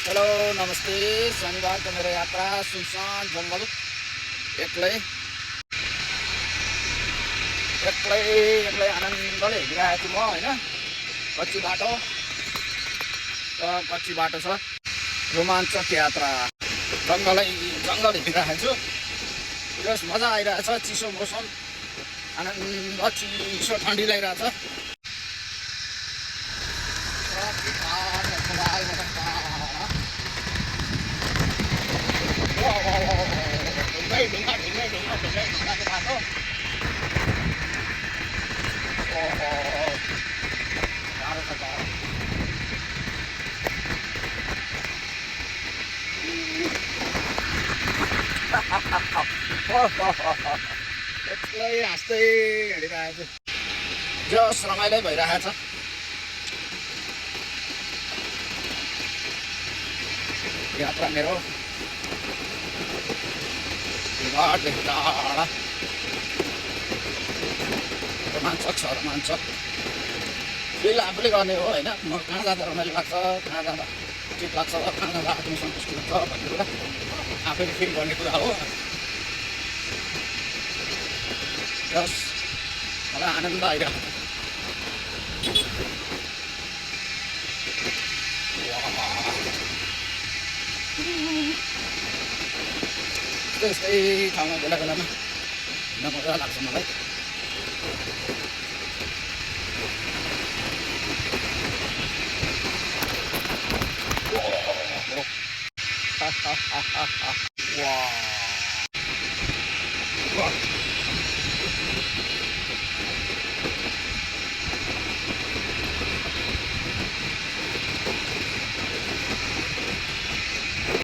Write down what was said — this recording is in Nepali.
हेलो नमस्ते। शनिबारको मेरो यात्रा सुनसान जङ्गल एक्लै एक्लै एक्लै आनन्दले हिँडिरहेको छु म होइन। कच्ची बाटो छ, रोमाञ्चक यात्रा। जङ्गल हिँडिरहेको छु। यस मजा आइरहेछ, चिसो मौसम, आनन्द, चिसो ठन्डी लगाइरहेछ। एक्लै हाँस्दै हिँडिरहेको छु। जस रमाइलो भइरहेको छ। यात्रा मेरो घरदेखि टाढा रोमाञ्चक छ, रोमाञ्चक फिल आफूले गर्ने हो होइन। म कहाँ जाँदा रमाइलो लाग्छ, कहाँ जाँदा ठिक लाग्छ, कहाँ जाँदा आत्मसन्तुष्टि हुन्छ भन्ने कुरा आफैले फिल गर्ने कुरा हो। जस मलाई आनन्द आइरहेको छ। यस्तै ठाउँमा बेला बेलामा हिँड्न मजा लाग्छ मलाई।